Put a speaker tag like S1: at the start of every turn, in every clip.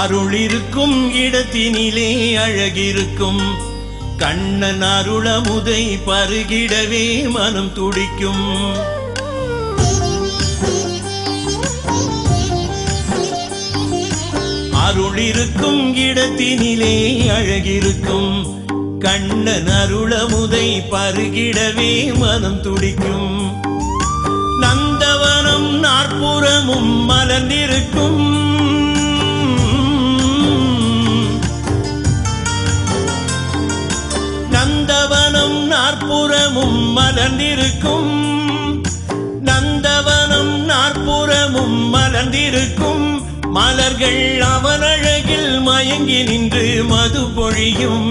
S1: அருள் இருக்கும் இடத்தினிலே அழகிருக்கும் கண்ணன் அருளமுதை பருகிடவே மனம் துடிக்கும். அருள் இருக்கும் இடத்தினிலே அழகிருக்கும் கண்ணன் அருளமுதை பருகிடவே மனம் துடிக்கும். நந்தவனம் நாற்புறமும் மலர்ந்திருக்கும் நந்தவனம் நாற்புறமும் மலர்ந்திருக்கும் நந்தவனம் நாற்புறமும் மலர்ந்திருக்கும் மலர்கள் அவன் அழகில் மயங்கி நின்று மது பொழியும்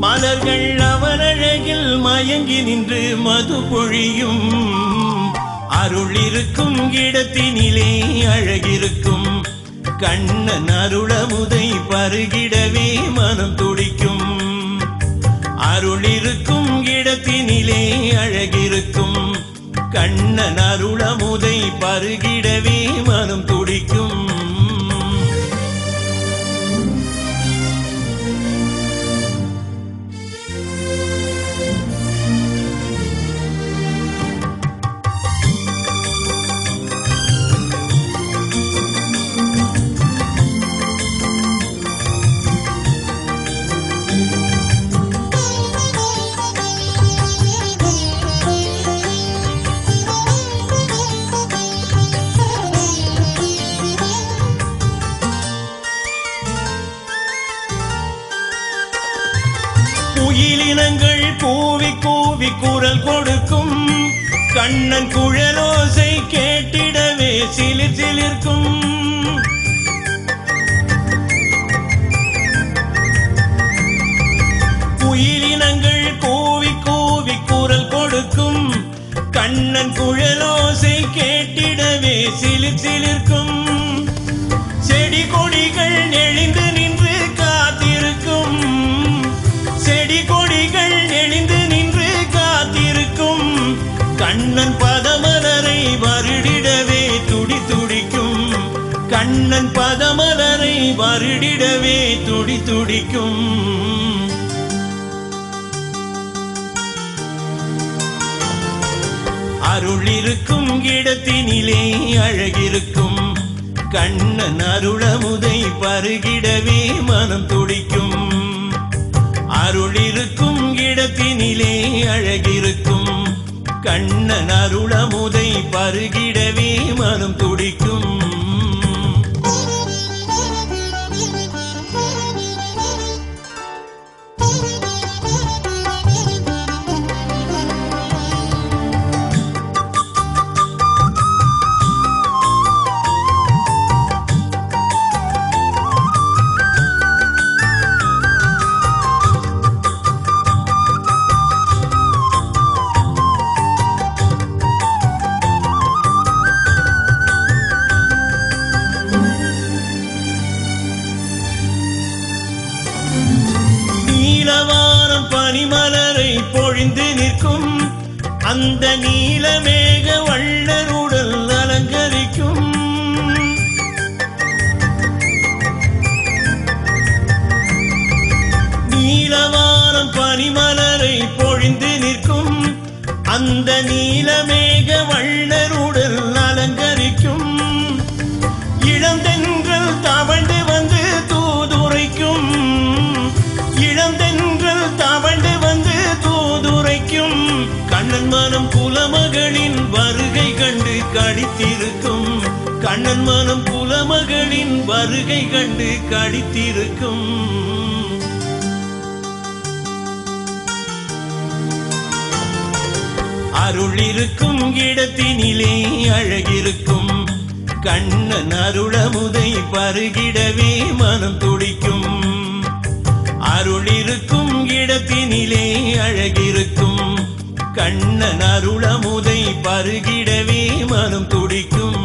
S1: மலர்கள் அவன் அழகில் மயங்கி நின்று மது பொழியும். அருள் இருக்கும் இடத்தினிலே அழகிருக்கும் கண்ணன் அருளமுதை பருகிடவே மனம் துடிக்கும். அருள் இருக்கும் இடத்தினிலே அழகிருக்கும் கண்ணன் அருளமுதை பருகிடவே மனம் துடிக்கும். குயிலினங்கள் கூவி கூவி குரல் கொடுக்கும் கண்ணன் குழலோசை கேட்டிடவே சிலிர் சிலிர்க்கும். குயிலினங்கள் கூவி கூவி குரல் கொடுக்கும் கண்ணன் குழலோசை கேட்டிடவே சிலிர் சிலிர்க்கும். செடி கொடிகள் நெளிந்து நின்று காத்திருக்கும் செடி கொடிகள் நெளிந்து நின்று காத்திருக்கும் கண்ணன் பதமலரை வருடிடவே துடி துடிக்கும் கண்ணன் பதமலரை வருடிடவே துடி துடிக்கும். அருள் இருக்கும் இடத்தினிலே அழகிருக்கும் கண்ணன் அருளமுதை பருகிடவே மனம் துடிக்கும். அருள் இருக்கும் இடத்தினிலே அழகிருக்கும் கண்ணன் அருளமுதை பருகிடவே மனம் துடிக்கும். நீலவானம் பனிமலரை பொழிந்து நிற்கும் அந்த நீலமேக வள்ளருடல் அலங்கரிக்கும். நீலவானம் பனிமலரை பொழிந்து நிற்கும் அந்த நீலமேக வள்ளருடல் அலங்கரிக்கும். இளந்தென்றல் தவழ்ந்து வந்து தூதுரைக்கும் இளந்தென்றல் தவழ்ந்து வந்து தூதுரைக்கும் கண்ணன் மனம் குலமகளின் வருகை கண்டு கடித்திருக்கும் கண்ணன் மனம் குலமகளின் வருகை கண்டு கடித்திருக்கும். அருள் இருக்கும் இடத்தினிலே அழகிருக்கும் கண்ணன் அருளமுதை பருகிடவே மனம் துடிக்கும். அருள் இருக்கும் இடத்தினிலே அழகிருக்கும் கண்ணன் அருளமுதை பருகிடவே மனம் துடிக்கும்.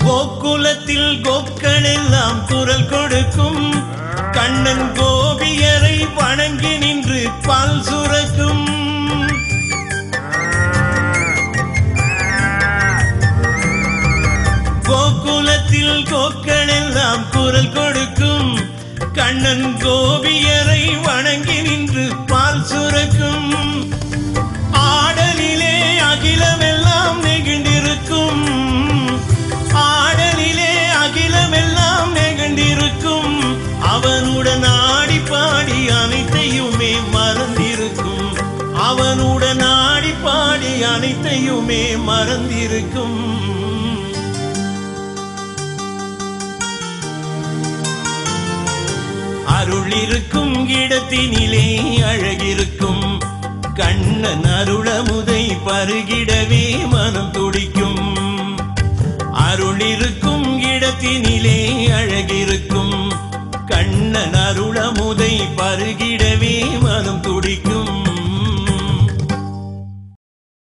S1: கோகுலத்தில் கோக்கள் எல்லாம் குரல் கொடுக்கும் கண்ணன் கோபியரை வணங்கி நின்று பால் சுரக்கும் கோகுலத்தில் கோக்கள் எல்லாம் குரல் கொடுக்கும் கண்ணன் கோபியரை வணங்கி நின்று பால் சுரக்கும் ஆடலிலே அகிலமெல்லாம் நெகிழ்ந்திருக்கும் ஆடலிலே அகிலமெல்லாம் நெகிழ்ந்திருக்கும் அவனுடன் ஆடி பாடி அனைத்தையுமே மறந்திருக்கும் அவனுடன் ஆடி பாடி அனைத்தையுமே மறந்திருக்கும் அருள் இருக்கும் இடத்தினிலே அழகிருக்கும் கண்ணன் அருளமுதை பருகிடவே மனம் துடிக்கும் அருள் இருக்கும் இடத்தினிலே அழகிருக்கும் கண்ணன் அருளமுதை பருகிடவே மனம் துடிக்கும்